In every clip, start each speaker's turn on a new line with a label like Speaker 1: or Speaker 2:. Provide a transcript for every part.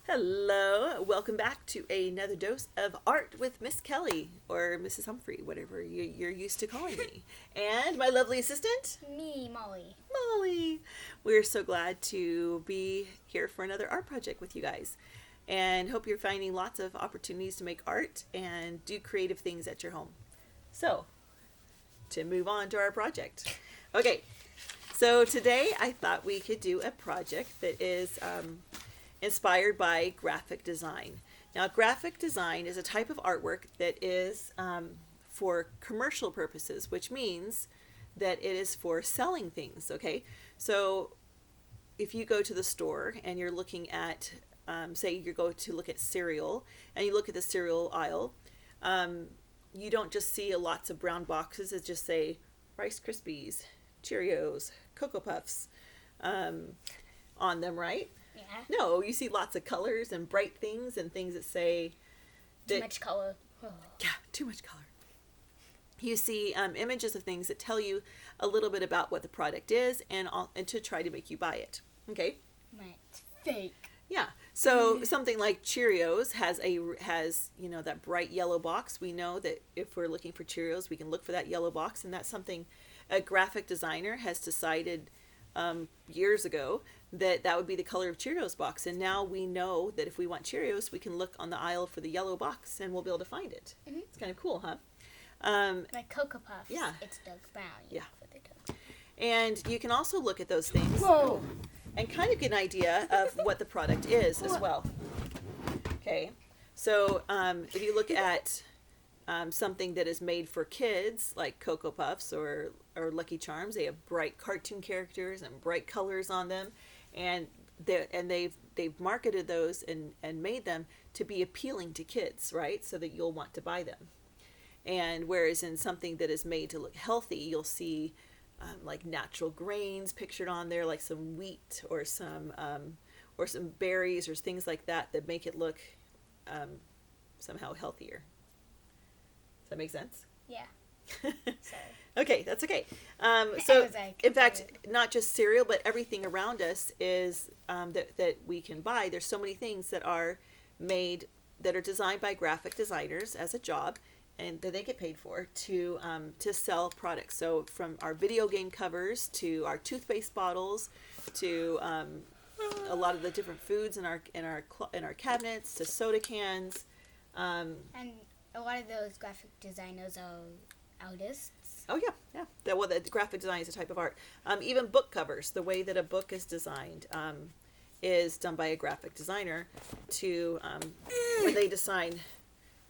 Speaker 1: Hello, welcome back to another dose of art with Miss Kelly, or Mrs. Humphrey, whatever you're used to calling me. And my lovely assistant,
Speaker 2: Me, Molly.
Speaker 1: Molly. We're so glad to be here for another art project with you guys. And hope you're finding lots of opportunities to make art and do creative things at your home. So, to move on to our project. Okay, so today I thought we could do a project that is inspired by graphic design. Now, graphic design is a type of artwork that is for commercial purposes, which means that it is for selling things, okay? So if you go to the store and you're looking at, say you go to look at cereal, and you look at the cereal aisle, you don't just see lots of brown boxes that just say Rice Krispies, Cheerios, Cocoa Puffs on them, right?
Speaker 2: Yeah.
Speaker 1: No, you see lots of colors and bright things and things that say
Speaker 2: Too much color. Oh.
Speaker 1: Yeah, too much color. You see images of things that tell you a little bit about what the product is and to try to make you buy it. Okay?
Speaker 2: It's fake.
Speaker 1: Yeah. So something like Cheerios has that bright yellow box. We know that if we're looking for Cheerios, we can look for that yellow box, and that's something a graphic designer has decided years ago that would be the color of Cheerios box. And now we know that if we want Cheerios, we can look on the aisle for the yellow box and we'll be able to find it. Mm-hmm. It's kind of cool, huh?
Speaker 2: Like Cocoa Puffs.
Speaker 1: Yeah.
Speaker 2: It's dark brown.
Speaker 1: Yeah. And you can also look at those things.
Speaker 2: Whoa.
Speaker 1: And kind of get an idea of what the product is as well. Okay. So if you look at something that is made for kids, like Cocoa Puffs or Lucky Charms, they have bright cartoon characters and bright colors on them, and they've marketed those and made them to be appealing to kids, right? So that you'll want to buy them. And whereas in something that is made to look healthy, you'll see like natural grains pictured on there, like some wheat or some berries or things like that make it look somehow healthier. Does that make sense?
Speaker 2: Yeah. Sorry.
Speaker 1: Okay, that's okay. In fact, not just cereal, but everything around us is that we can buy. There's so many things that are made, that are designed by graphic designers as a job, and that they get paid for to sell products. So from our video game covers to our toothpaste bottles to a lot of the different foods in our cabinets to soda cans.
Speaker 2: And a lot of those graphic designers are artists.
Speaker 1: Oh yeah. The graphic design is a type of art. Even book covers, the way that a book is designed, is done by a graphic designer. To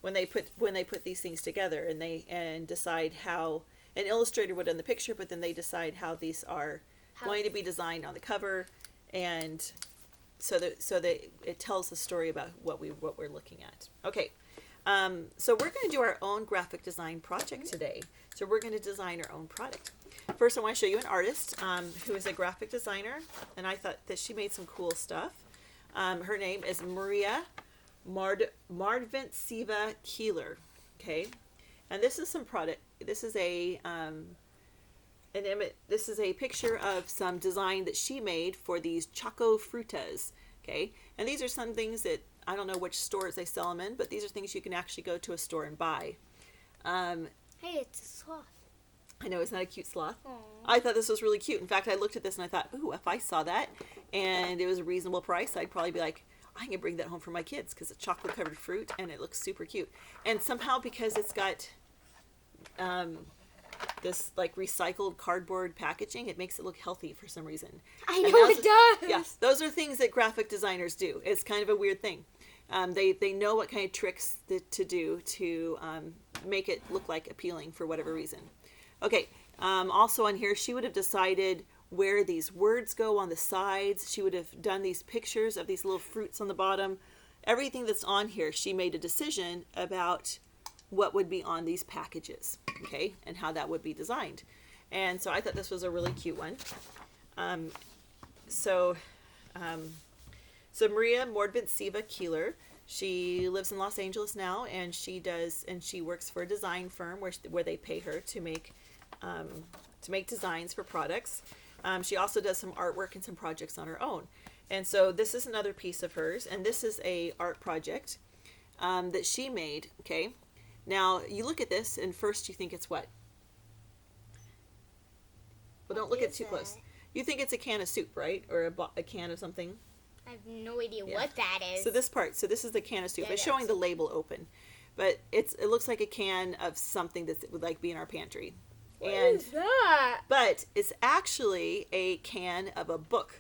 Speaker 1: when they put these things together and decide how an illustrator would in the picture, but then they decide how these are going to be designed on the cover, and so that it tells the story about what we're looking at. Okay. So we're going to do our own graphic design project today. So we're going to design our own product. First, I want to show you an artist who is a graphic designer, and I thought that she made some cool stuff. Her name is Maria Mordvintseva-Keeler. Okay, and this is some product. This is a This is a picture of some design that she made for these choco frutas. Okay, and these are some things that I don't know which stores they sell them in, but these are things you can actually go to a store and buy.
Speaker 2: Hey, it's a sloth.
Speaker 1: I know, isn't that a cute sloth?
Speaker 2: Aww.
Speaker 1: I thought this was really cute. In fact, I looked at this and I thought, ooh, if I saw that and it was a reasonable price, I'd probably be like, I can bring that home for my kids because it's chocolate covered fruit and it looks super cute. And somehow, because it's got this like recycled cardboard packaging, it makes it look healthy for some reason.
Speaker 2: I know it does.
Speaker 1: Yeah, those are things that graphic designers do. It's kind of a weird thing. They know what kind of tricks to do to make it look like appealing for whatever reason. Okay, also on here, she would have decided where these words go on the sides. She would have done these pictures of these little fruits on the bottom. Everything that's on here, she made a decision about what would be on these packages, okay, and how that would be designed. And so I thought this was a really cute one. So Maria Mordvintseva-Keeler, she lives in Los Angeles now, and she works for a design firm where they pay her to make designs for products. She also does some artwork and some projects on her own. And so this is another piece of hers, and this is a art project that she made. Okay, now you look at this, and first you think it's what? Well, don't look at it too close. You think it's a can of soup, right? Or a can of something?
Speaker 2: I have no idea what that is.
Speaker 1: So this part, so this is the can of soup.
Speaker 2: Yeah,
Speaker 1: It's showing the label open, but it looks like a can of something that would like be in our pantry.
Speaker 2: What is that?
Speaker 1: But it's actually a can of a book.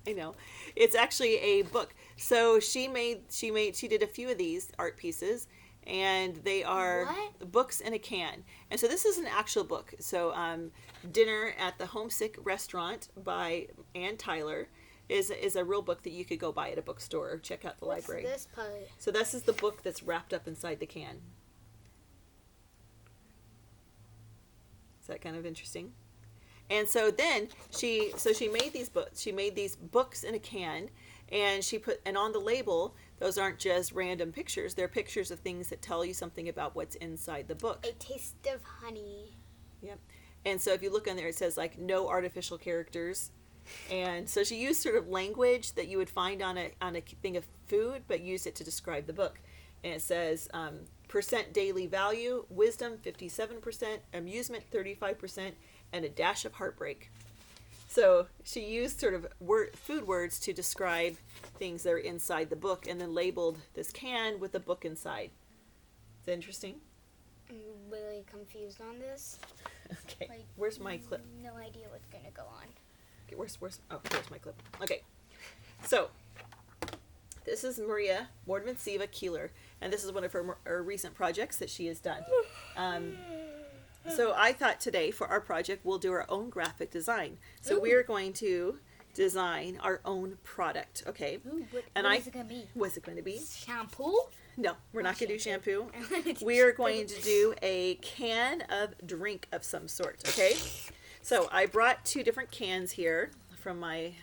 Speaker 1: I know, it's actually a book. So she did a few of these art pieces, and they are books in a can. And so this is an actual book. So Dinner at the Homesick Restaurant by Ann Tyler is a real book that you could go buy at a bookstore or check out the library.
Speaker 2: What's this part?
Speaker 1: So this is the book that's wrapped up inside the can. Is that kind of interesting? And so then she made these books. She made these books in a can, and and on the label, those aren't just random pictures. They're pictures of things that tell you something about what's inside the book.
Speaker 2: A taste of honey.
Speaker 1: Yep. And so if you look on there, it says like no artificial characters. And so she used sort of language that you would find on a thing of food, but used it to describe the book. And it says percent daily value, wisdom 57%, amusement 35%, and a dash of heartbreak. So she used sort of food words to describe things that are inside the book, and then labeled this can with the book inside. Is that interesting?
Speaker 2: I'm really confused on this.
Speaker 1: Okay.
Speaker 2: Like,
Speaker 1: Where's my clip?
Speaker 2: No idea what's gonna go on.
Speaker 1: Okay, where's my clip? Okay. So this is Maria Mordvintseva-Keeler, and this is one of her recent projects that she has done. So I thought today for our project we'll do our own graphic design. So we're going to design our own product, okay?
Speaker 2: Ooh, what is it gonna be?
Speaker 1: What's it going to be?
Speaker 2: Shampoo?
Speaker 1: No, we're not going to do shampoo. We are going to do a can of drink of some sort, okay? So I brought 2 different cans here from our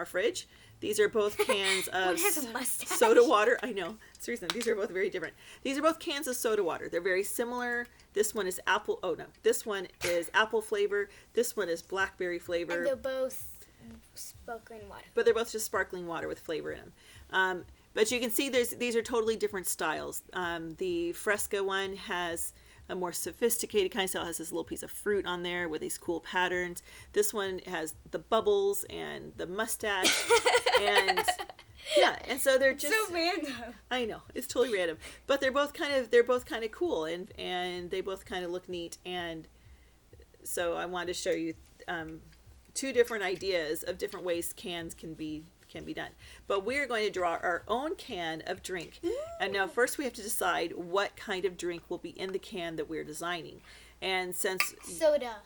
Speaker 1: fridge. These are both cans of soda water. I know. Seriously, these are both very different. These are both cans of soda water. They're very similar. This one is apple. Oh no, this one is apple flavor. This one is blackberry flavor.
Speaker 2: And they're both sparkling water.
Speaker 1: But they're both just sparkling water with flavor in them. But you can see these are totally different styles. The Fresca one has a more sophisticated kind of style. It has this little piece of fruit on there with these cool patterns. This one has the bubbles and the mustache. And yeah, and so they're just
Speaker 2: so random.
Speaker 1: I know, it's totally random. But they're both kind of cool, and they both kind of look neat. And so I wanted to show you 2 different ideas of different ways cans can be done. But we're going to draw our own can of drink. And now first we have to decide what kind of drink will be in the can that we're designing. And since
Speaker 2: soda.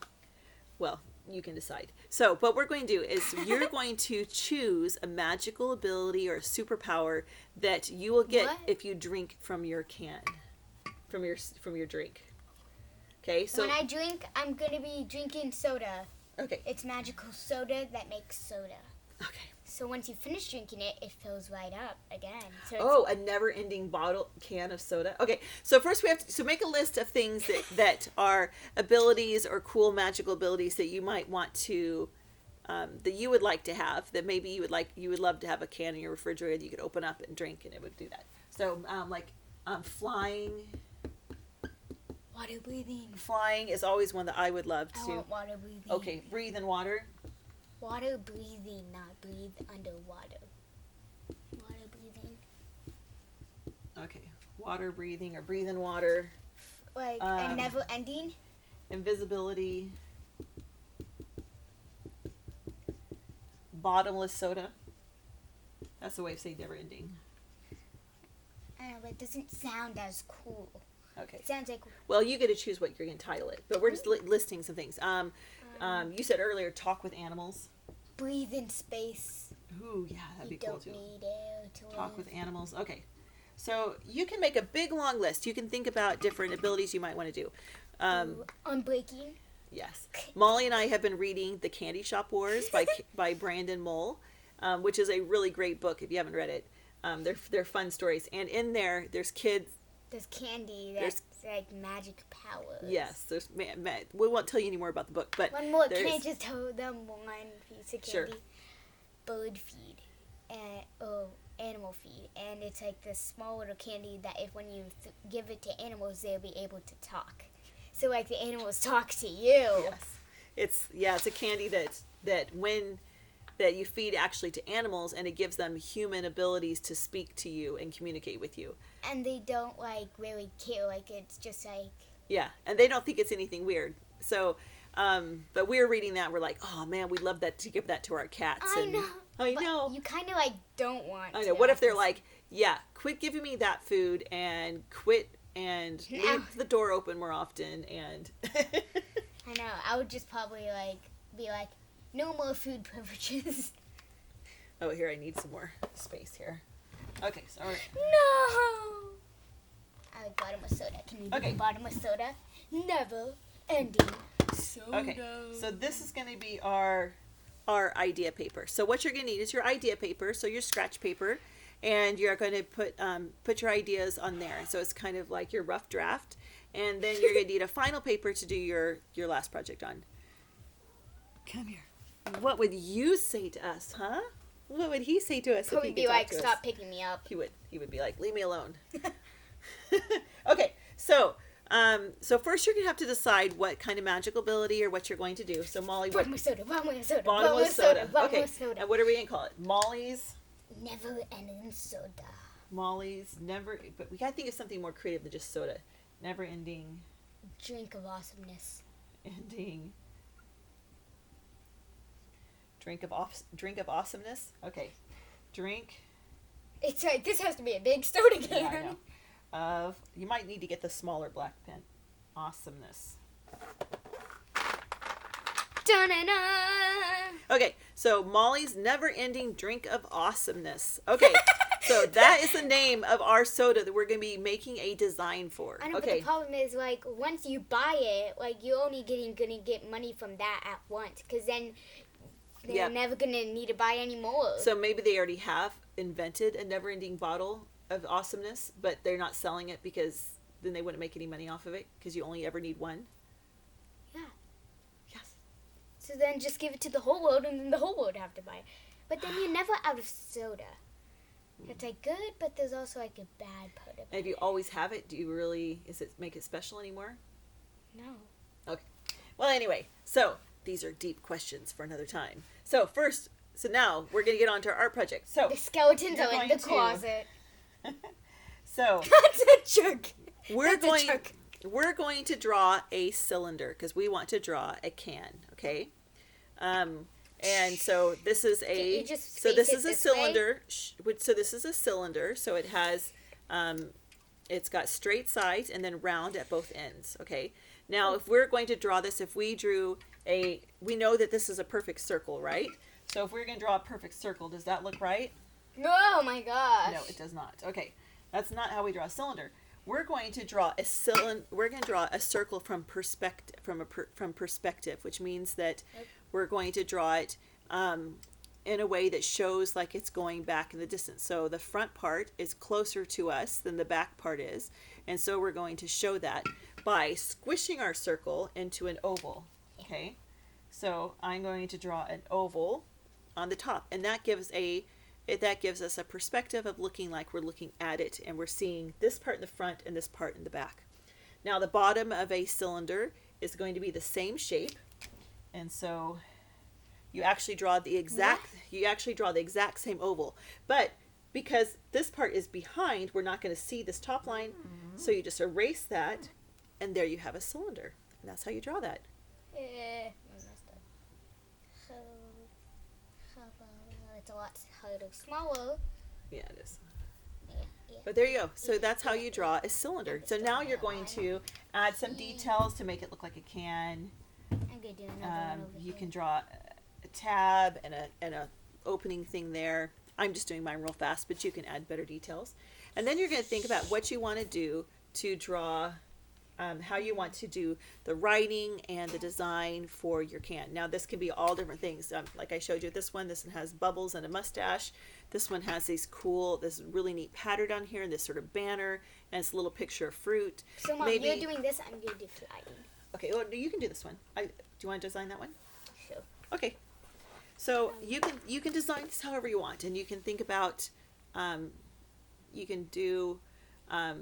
Speaker 1: Well, you can decide. So what we're going to do is you're going to choose a magical ability or a superpower that you will get if you drink from your can. From your drink. Okay, so
Speaker 2: when I drink, I'm gonna be drinking soda.
Speaker 1: Okay.
Speaker 2: It's magical soda that makes soda.
Speaker 1: Okay.
Speaker 2: So once you finish drinking it, it fills right up again. So
Speaker 1: a never-ending can of soda. Okay, so first we have to make a list of things that are abilities or cool magical abilities that you might want to, that you would like to have. That maybe you would love to have a can in your refrigerator that you could open up and drink, and it would do that. So flying.
Speaker 2: Water breathing.
Speaker 1: Flying is always one that I would love to.
Speaker 2: I want water breathing.
Speaker 1: Okay, breathe in water.
Speaker 2: Water breathing, not breathe underwater. Water breathing.
Speaker 1: Okay, water breathing or breathe in water.
Speaker 2: Like and never ending.
Speaker 1: Invisibility. Bottomless soda. That's the way of saying never ending.
Speaker 2: I know, but it doesn't sound as cool.
Speaker 1: Okay.
Speaker 2: It sounds like.
Speaker 1: Well, you get to choose what you're going to title it, but we're just listing some things. You said earlier, talk with animals.
Speaker 2: Breathe in space.
Speaker 1: Ooh, yeah, that'd be cool too.
Speaker 2: You don't need air to
Speaker 1: Talk with animals. Okay. So you can make a big long list. You can think about different abilities you might want to do.
Speaker 2: Unbreaking.
Speaker 1: Yes. Molly and I have been reading The Candy Shop Wars by Brandon Mole, which is a really great book if you haven't read it. They're fun stories. And in there's kids.
Speaker 2: there's candy
Speaker 1: There's-
Speaker 2: that's like magic powers.
Speaker 1: Yes, there's. We won't tell you any more about the book, but
Speaker 2: One more.
Speaker 1: there's-
Speaker 2: Can I just tell them one piece of
Speaker 1: Sure.
Speaker 2: candy? Bird feed, and animal feed, and it's like this small little candy that if when you give it to animals, they'll be able to talk. So like the animals talk to you.
Speaker 1: Yes, it's a candy that you feed actually to animals, and it gives them human abilities to speak to you and communicate with you.
Speaker 2: And they don't like really care. Like it's just like.
Speaker 1: Yeah, and they don't think it's anything weird. So, but we were reading that, and we're like, oh man, we'd love that to give that to our cats.
Speaker 2: I know.
Speaker 1: I
Speaker 2: But
Speaker 1: know.
Speaker 2: you kind of like don't want.
Speaker 1: I know.
Speaker 2: To.
Speaker 1: What if they're like, yeah, quit giving me that food and quit and
Speaker 2: No.
Speaker 1: leave the door open more often and.
Speaker 2: I know. I would just probably like be like, no more food privileges.
Speaker 1: Oh, here, I need some more space here. Okay, so.
Speaker 2: No. I like bottomless soda. Can you do
Speaker 1: Okay.
Speaker 2: the bottomless soda? Never ending soda.
Speaker 1: Okay, so this is going to be our idea paper. So what you're going to need is your idea paper, so your scratch paper, and you're going to put your ideas on there. So it's kind of like your rough draft, and then you're going to need a final paper to do your last project on. Come here. What would you say to us, huh? What would he say to us
Speaker 2: Probably
Speaker 1: if he
Speaker 2: be
Speaker 1: could talk
Speaker 2: like,
Speaker 1: to us?
Speaker 2: stop picking me up.
Speaker 1: He would be like, leave me alone. Okay, so first you're gonna have to decide what kind of magical ability or what you're going to do. So Molly, what
Speaker 2: Bottomless soda, bottomless soda,
Speaker 1: bottomless soda? Okay,
Speaker 2: bottomless soda.
Speaker 1: and what are we gonna call it? Molly's
Speaker 2: Never ending soda.
Speaker 1: never. But we gotta think of something more creative than just soda. Never ending
Speaker 2: Drink of awesomeness.
Speaker 1: drink of awesomeness. Okay, drink.
Speaker 2: It's like, this has to be a big soda
Speaker 1: Yeah, I
Speaker 2: can.
Speaker 1: know. Of you might need to get the smaller black pen. Awesomeness.
Speaker 2: Da-na-na.
Speaker 1: Okay, so Molly's never-ending drink of awesomeness. Okay, so that is the name of our soda that we're going to be making a design for.
Speaker 2: I know, but
Speaker 1: Okay,
Speaker 2: the problem is, like, once you buy it, like, you're only gonna get money from that at once, because then they're
Speaker 1: Yep.
Speaker 2: never gonna need to buy any more.
Speaker 1: so maybe they already have invented a never-ending bottle of awesomeness, but they're not selling it because then they wouldn't make any money off of it because you only ever need one.
Speaker 2: Yeah.
Speaker 1: Yes.
Speaker 2: So then just give it to the whole world, and then the whole world have to buy it. But then you're never out of soda. It's like good, but there's also like a bad part of
Speaker 1: And if
Speaker 2: it.
Speaker 1: you always have it, is it make it special anymore?
Speaker 2: No.
Speaker 1: Okay. Well, anyway, so these are deep questions for another time. So now we're going to get on to our art project. So,
Speaker 2: The skeletons
Speaker 1: You're
Speaker 2: are in
Speaker 1: going
Speaker 2: the
Speaker 1: to-
Speaker 2: closet.
Speaker 1: so
Speaker 2: That's a jerk.
Speaker 1: we're
Speaker 2: That's a
Speaker 1: going
Speaker 2: jerk.
Speaker 1: we're going to draw a cylinder because we want to draw a can. Okay. And so this is
Speaker 2: Can you just
Speaker 1: so
Speaker 2: face
Speaker 1: this
Speaker 2: it
Speaker 1: is a
Speaker 2: this way?
Speaker 1: cylinder. So this is a cylinder. So it has it's got straight sides and then round at both ends. Okay. Now, if we're going to draw this, if we drew we know that this is a perfect circle, right? So if we're going to draw a perfect circle, does that look right?
Speaker 2: Oh my gosh.
Speaker 1: No, it does not. Okay, that's not how we draw a cylinder. We're going to draw a cylinder. We're going to draw a circle from perspective, from perspective, which means that we're going to draw it in a way that shows like it's going back in the distance. So the front part is closer to us than the back part is, and so we're going to show that by squishing our circle into an oval. Okay, so I'm going to draw an oval on the top, and that gives us a perspective of looking like we're looking at it, and we're seeing this part in the front and this part in the back. Now the bottom of a cylinder is going to be the same shape, and so you actually draw the exact same oval. But because this part is behind, we're not going to see this top line, so you just erase that, and there you have a cylinder, and that's how you draw that.
Speaker 2: I messed up. So, it's a lot harder, smaller.
Speaker 1: Yeah, it is.
Speaker 2: Yeah.
Speaker 1: But there you go. So that's how you draw a cylinder. So now you're going to add some details to make it look like a can.
Speaker 2: I'm gonna do another one over
Speaker 1: You
Speaker 2: here.
Speaker 1: can draw a tab and a opening thing there. I'm just doing mine real fast, but you can add better details. And then you're going to think about what you want to do to draw how you want to do the writing and the design for your can. Now this can be all different things. Like I showed you this one has bubbles and a mustache. This one has this really neat pattern on here and this sort of banner and it's a little picture of fruit.
Speaker 2: So Mom, you're doing this, I'm going to do flying.
Speaker 1: Okay, well you can do this one. Do you want to design that one?
Speaker 2: Sure.
Speaker 1: Okay. So you can design this however you want, and you can think about, you can do. I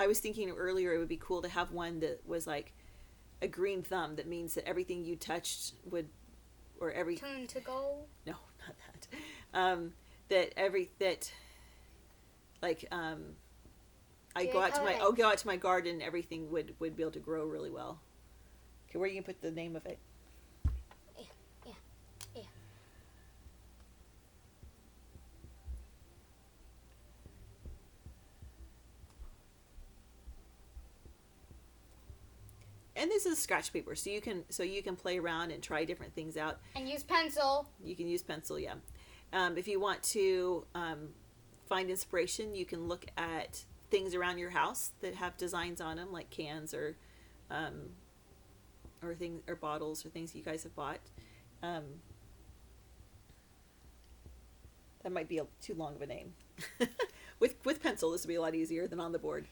Speaker 1: was thinking earlier it would be cool to have one that was like a green thumb. That means that everything you touched would, or every
Speaker 2: turn to gold.
Speaker 1: No, not that. I'll go out to my garden. Everything would be able to grow really well. Okay, where are you gonna put the name of it?
Speaker 2: Yeah.
Speaker 1: And this is scratch paper, so you can play around and try different things out.
Speaker 2: And use pencil.
Speaker 1: You can use pencil, yeah. If you want to find inspiration, you can look at things around your house that have designs on them, like cans or things or bottles or things you guys have bought. That might be too long of a name. With pencil, this would be a lot easier than on the board.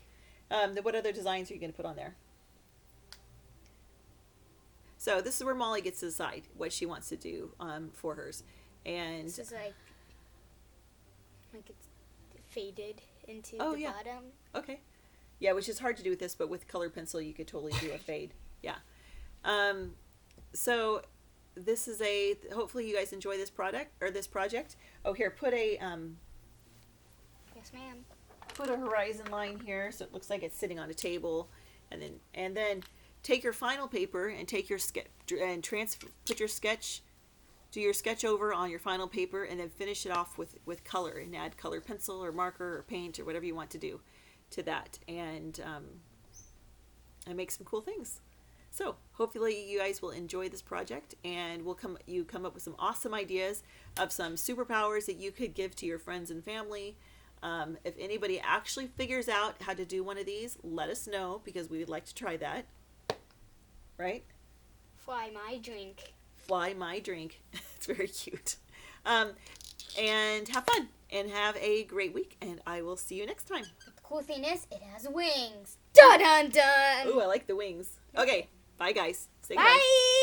Speaker 1: What other designs are you going to put on there? So this is where Molly gets to decide what she wants to do for hers. And
Speaker 2: this is like it's faded into the bottom.
Speaker 1: Okay. Yeah, which is hard to do with this, but with colored pencil you could totally do a fade. Yeah. So this is hopefully you guys enjoy this project. Oh, here, put a
Speaker 2: yes, ma'am.
Speaker 1: Put a horizon line here so it looks like it's sitting on a table, and then take your final paper and take your sketch and put your sketch, do your sketch over on your final paper, and then finish it off with color and add colored pencil or marker or paint or whatever you want to do to that, and make some cool things. So hopefully you guys will enjoy this project, and you come up with some awesome ideas of some superpowers that you could give to your friends and family. If anybody actually figures out how to do one of these, let us know, because we would like to try that. Right?
Speaker 2: Fly my drink.
Speaker 1: Fly my drink. It's very cute. And have fun and have a great week, and I will see you next time.
Speaker 2: But the cool thing is, it has wings. Dun dun dun.
Speaker 1: Ooh, I like the wings. Okay, bye guys. Say
Speaker 2: bye.
Speaker 1: Goodbye.